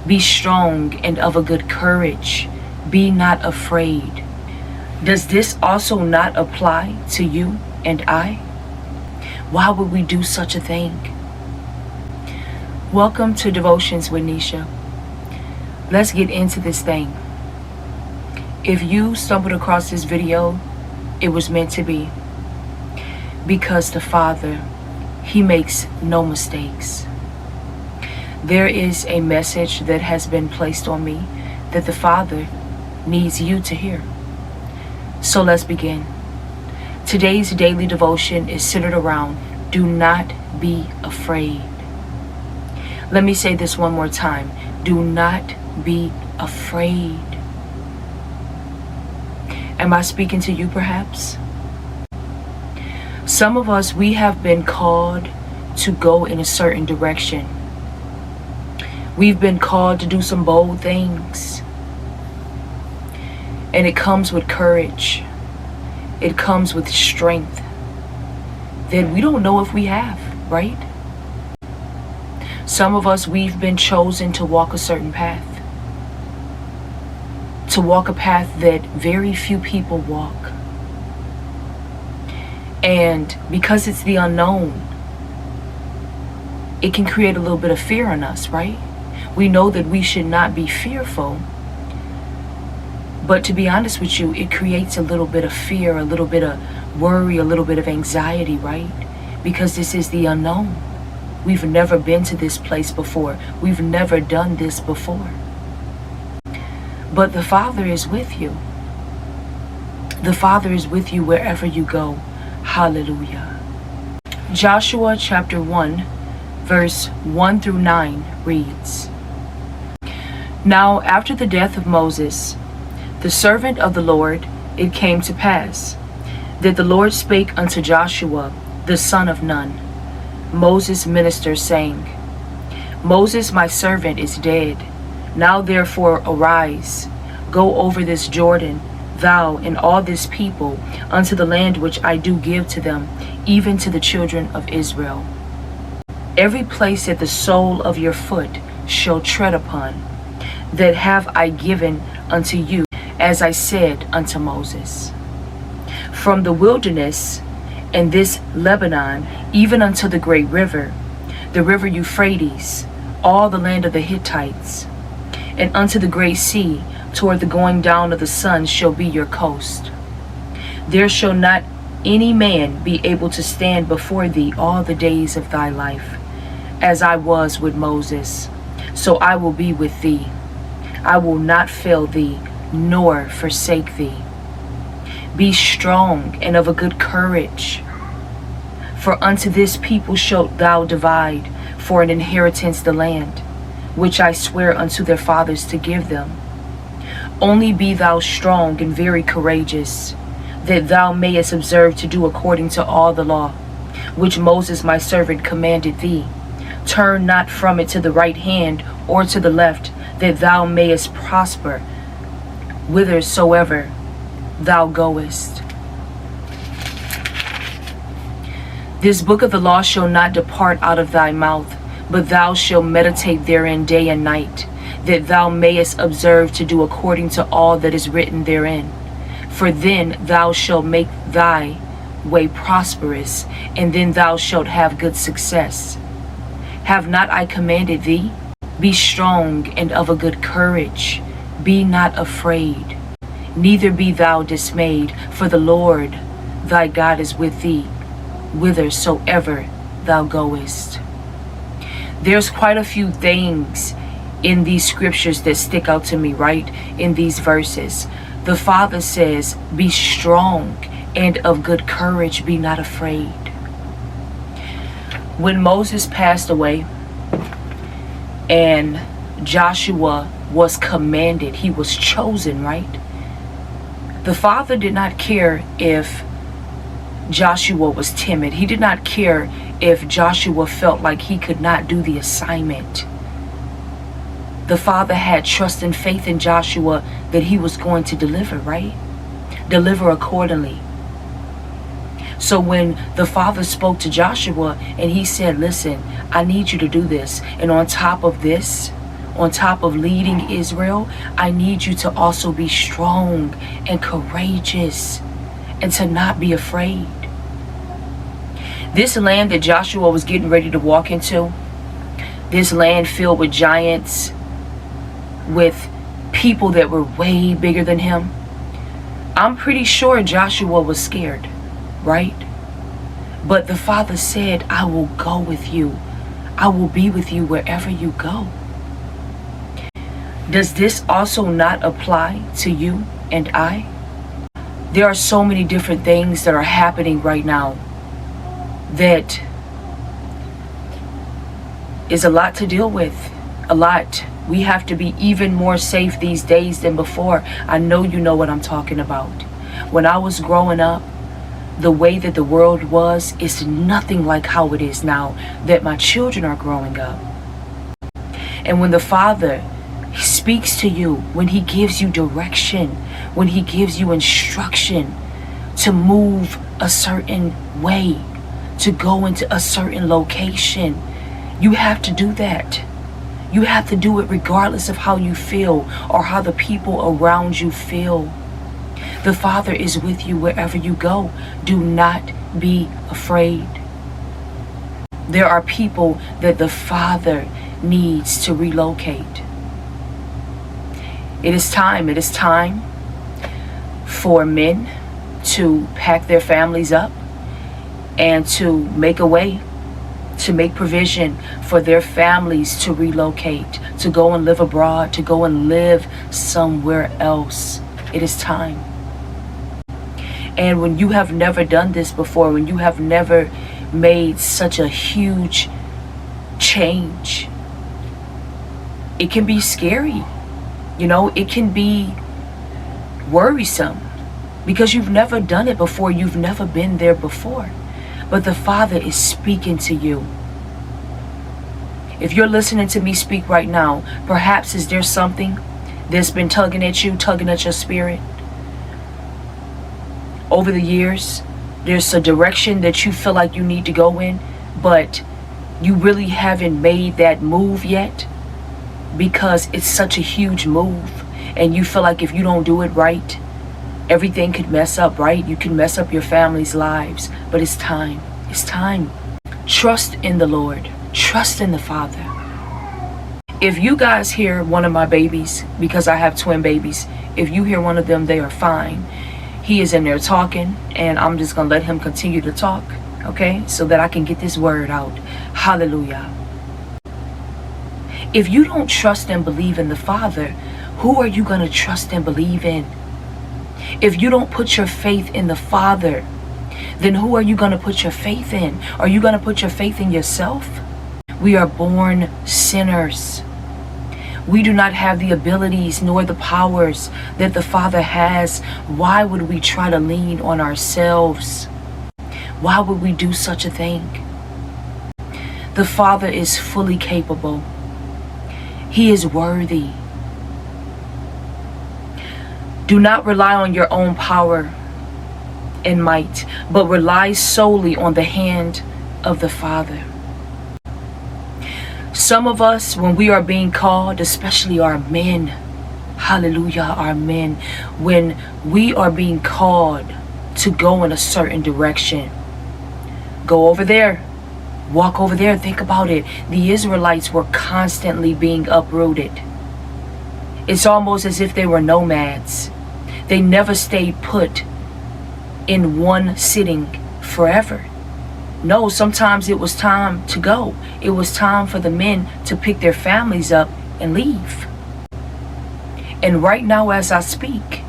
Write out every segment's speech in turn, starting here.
Be strong and of a good courage. Be not afraid. Does this also not apply to you and I? Why would we do such a thing? Welcome to Devotions with Nisha. Let's get into this thing. If you stumbled across this video, it was meant to be. Because the Father, He makes no mistakes. There is a message that has been placed on me that the Father needs you to hear. So let's begin. Today's daily devotion is centered around do not be afraid. Let me say this one more time. Do not be afraid. Am I speaking to you perhaps? Some of us, we have been called to go in a certain direction. We've been called to do some bold things. And it comes with courage. It comes with strength that we don't know if we have, right? Some of us, we've been chosen to walk a certain path. To walk a path that very few people walk. And because it's the unknown, it can create a little bit of fear in us, right? We know that we should not be fearful. But to be honest with you, it creates a little bit of fear, a little bit of worry, a little bit of anxiety, right? Because this is the unknown. We've never been to this place before. We've never done this before. But the Father is with you. The Father is with you wherever you go. Hallelujah. Joshua chapter 1, verse 1 through 9 reads, Now after the death of Moses, the servant of the Lord, it came to pass that the Lord spake unto Joshua, the son of Nun, Moses' minister, saying, Moses my servant is dead. Now therefore arise, go over this Jordan, thou and all this people, unto the land which I do give to them, even to the children of Israel. Every place that the sole of your foot shall tread upon, that have I given unto you, as I said unto Moses. From the wilderness and this Lebanon, even unto the great river, the river Euphrates, all the land of the Hittites, and unto the great sea, toward the going down of the sun shall be your coast. There shall not any man be able to stand before thee all the days of thy life. As I was with Moses, so I will be with thee. I will not fail thee, nor forsake thee. Be strong and of a good courage. For unto this people shalt thou divide for an inheritance the land, which I swear unto their fathers to give them. Only be thou strong and very courageous, that thou mayest observe to do according to all the law, which Moses my servant commanded thee. Turn not from it to the right hand or to the left, that thou mayest prosper whithersoever thou goest. This book of the law shall not depart out of thy mouth, but thou shalt meditate therein day and night, that thou mayest observe to do according to all that is written therein. For then thou shalt make thy way prosperous, and then thou shalt have good success. Have not I commanded thee? Be strong and of a good courage. Be not afraid, neither be thou dismayed, for the Lord thy God is with thee, whithersoever thou goest. There's quite a few things in these scriptures that stick out to me, right? In these verses, the Father says, be strong and of good courage, be not afraid. When Moses passed away and Joshua was commanded, he was chosen, right? The Father did not care if Joshua was timid. He did not care if Joshua felt like he could not do the assignment. The Father had trust and faith in Joshua that he was going to deliver, right? Deliver accordingly. So when the Father spoke to Joshua and he said, listen, I need you to do this. And on top of this, on top of leading Israel, I need you to also be strong and courageous and to not be afraid. This land that Joshua was getting ready to walk into, this land filled with giants, with people that were way bigger than him, I'm pretty sure Joshua was scared, right? But the Father said, I will go with you. I will be with you wherever you go. Does this also not apply to you and I? There are so many different things that are happening right now that is a lot to deal with. A lot. We have to be even more safe these days than before. I know you know what I'm talking about. When I was growing up, the way that the world was is nothing like how it is now that my children are growing up. And when the Father speaks to you, when he gives you direction, when he gives you instruction to move a certain way, to go into a certain location, you have to do that. You have to do it regardless of how you feel or how the people around you feel. The Father is with you wherever you go. Do not be afraid. There are people that the Father needs to relocate. It is time. It is time for men to pack their families up and to make a way, to make provision for their families to relocate, to go and live abroad, to go and live somewhere else. It is time. And when you have never done this before, when you have never made such a huge change, it can be scary. You know, it can be worrisome because you've never done it before. You've never been there before. But the Father is speaking to you. If you're listening to me speak right now, perhaps is there something that's been tugging at you, tugging at your spirit? Over the years, there's a direction that you feel like you need to go in, but you really haven't made that move yet because it's such a huge move and you feel like if you don't do it right, everything could mess up, right? You can mess up your family's lives, but it's time. It's time. Trust in the Lord. Trust in the Father. If you guys hear one of my babies, because I have twin babies, if you hear one of them, they are fine. He is in there talking, and I'm just going to let him continue to talk, okay? So that I can get this word out. Hallelujah. If you don't trust and believe in the Father, who are you going to trust and believe in? If you don't put your faith in the Father, then who are you going to put your faith in? Are you going to put your faith in yourself? We are born sinners. We do not have the abilities nor the powers that the Father has. Why would we try to lean on ourselves? Why would we do such a thing? The Father is fully capable. He is worthy. Do not rely on your own power and might, but rely solely on the hand of the Father. Some of us, when we are being called, especially our men, hallelujah, our men, when we are being called to go in a certain direction, go over there, walk over there, think about it. The Israelites were constantly being uprooted. It's almost as if they were nomads. They never stayed put in one sitting forever. No, sometimes it was time to go. It was time for the men to pick their families up and leave. And right now as I speak,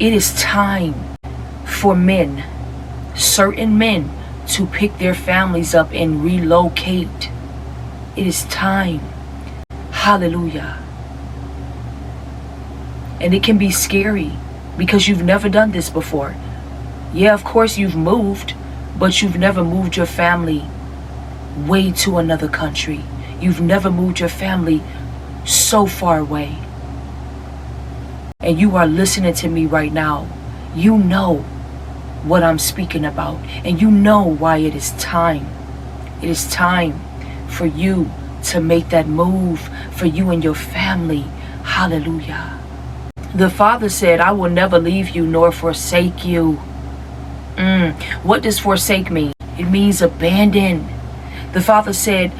it is time for men, certain men, to pick their families up and relocate. It is time. Hallelujah. And it can be scary because you've never done this before. Yeah, of course you've moved, but you've never moved your family way to another country. You've never moved your family so far away. And you are listening to me right now. You know what I'm speaking about. And you know why it is time. It is time for you to make that move for you and your family. Hallelujah. The Father said, I will never leave you nor forsake you. What does forsake mean? It means abandon. The Father said,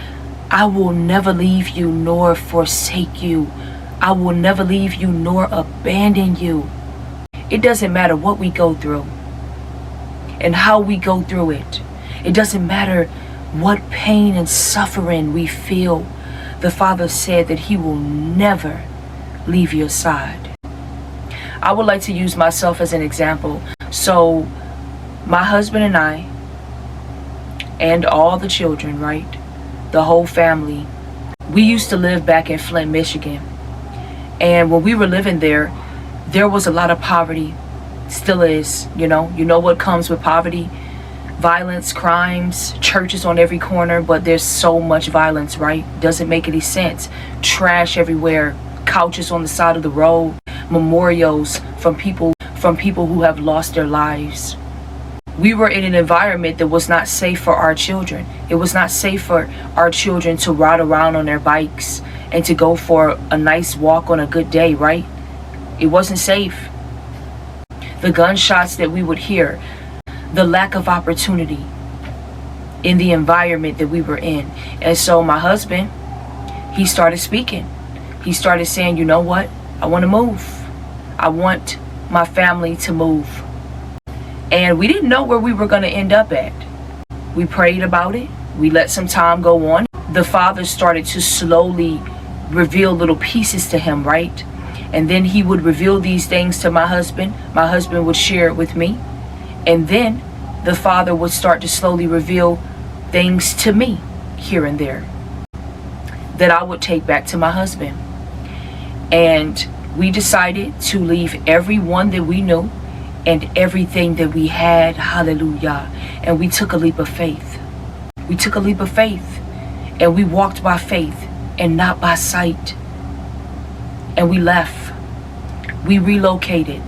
I will never leave you nor forsake you. I will never leave you nor abandon you. It doesn't matter what we go through and how we go through it. It doesn't matter what pain and suffering we feel. The Father said that He will never leave your side. I would like to use myself as an example. So my husband and I, and all the children, right? The whole family, we used to live back in Flint, Michigan. And when we were living there, there was a lot of poverty. Still is, you know what comes with poverty? Violence, crimes, churches on every corner, but there's so much violence, right? Doesn't make any sense. Trash everywhere, couches on the side of the road, memorials from people who have lost their lives. We were in an environment that was not safe for our children. It was not safe for our children to ride around on their bikes and to go for a nice walk on a good day, right? It wasn't safe. The gunshots that we would hear, the lack of opportunity in the environment that we were in. And so my husband, he started speaking. He started saying, you know what? I want to move. I want my family to move. And we didn't know where we were going to end up at. We prayed about it. We let some time go on. The Father started to slowly reveal little pieces to him, right? And then he would reveal these things to my husband. My husband would share it with me. And then the Father would start to slowly reveal things to me here and there that I would take back to my husband. And we decided to leave everyone that we knew and everything that we had. Hallelujah. And we took a leap of faith. We took a leap of faith. And we walked by faith and not by sight. And we left. We relocated.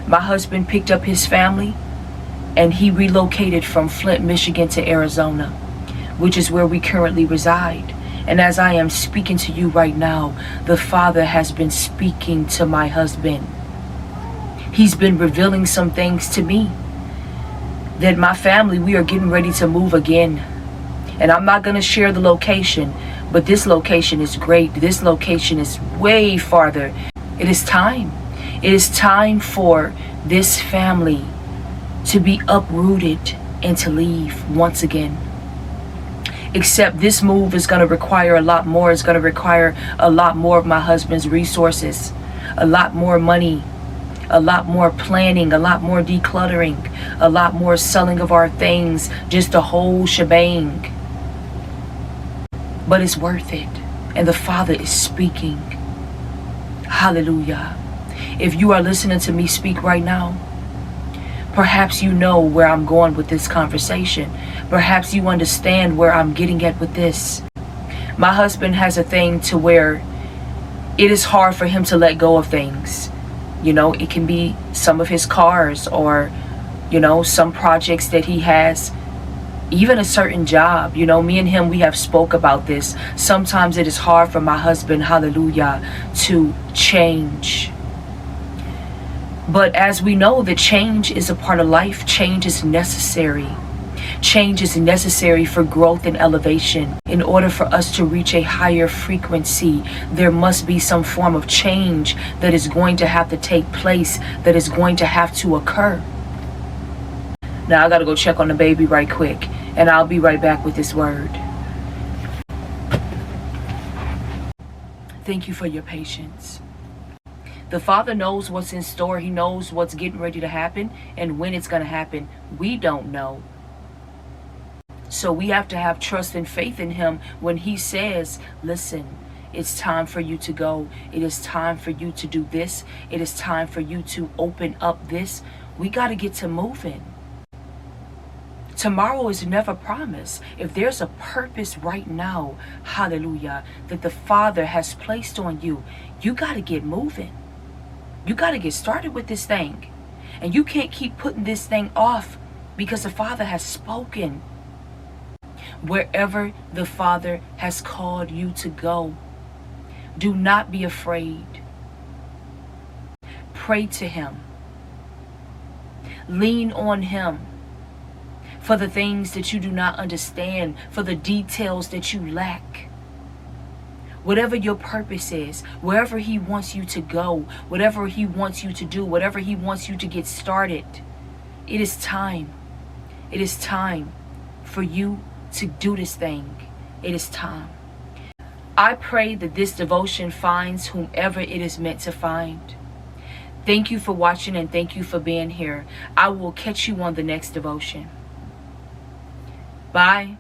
My husband picked up his family and he relocated from Flint, Michigan to Arizona, which is where we currently reside. And as I am speaking to you right now, the Father has been speaking to my husband. He's been revealing some things to me that my family, we are getting ready to move again. And I'm not going to share the location, but this location is great. This location is way farther. It is time. It is time for this family to be uprooted and to leave once again. Except this move is going to require a lot more. It's going to require a lot more of my husband's resources, a lot more money, a lot more planning, a lot more decluttering, a lot more selling of our things, just the whole shebang. But it's worth it. And the Father is speaking. Hallelujah. If you are listening to me speak right now, perhaps you know where I'm going with this conversation. Perhaps you understand where I'm getting at with this. My husband has a thing to where it is hard for him to let go of things. It can be some of his cars or, some projects that he has, even a certain job. Me and him, we have spoke about this. Sometimes it is hard for my husband, hallelujah, to change. But as we know, the change is a part of life. Change is necessary. Change is necessary for growth and elevation. In order for us to reach a higher frequency, there must be some form of change that is going to have to take place, that is going to have to occur. Now I gotta go check on the baby right quick, and I'll be right back with this word. Thank you for your patience. The Father knows what's in store. He knows what's getting ready to happen and when it's going to happen. We don't know. So we have to have trust and faith in Him when He says, listen, it's time for you to go. It is time for you to do this. It is time for you to open up this. We got to get to moving. Tomorrow is never promised. If there's a purpose right now, hallelujah, that the Father has placed on you, you got to get moving. You got to get started with this thing. And you can't keep putting this thing off because the Father has spoken. wherever the Father has called you to go. Do not be afraid. Pray to Him. Lean on Him for the things that you do not understand, for the details that you lack. Whatever your purpose is, wherever He wants you to go, whatever He wants you to do, whatever He wants you to get started, it is time. It is time for you to do this thing. It is time. I pray that this devotion finds whomever it is meant to find. Thank you for watching and thank you for being here. I will catch you on the next devotion. Bye.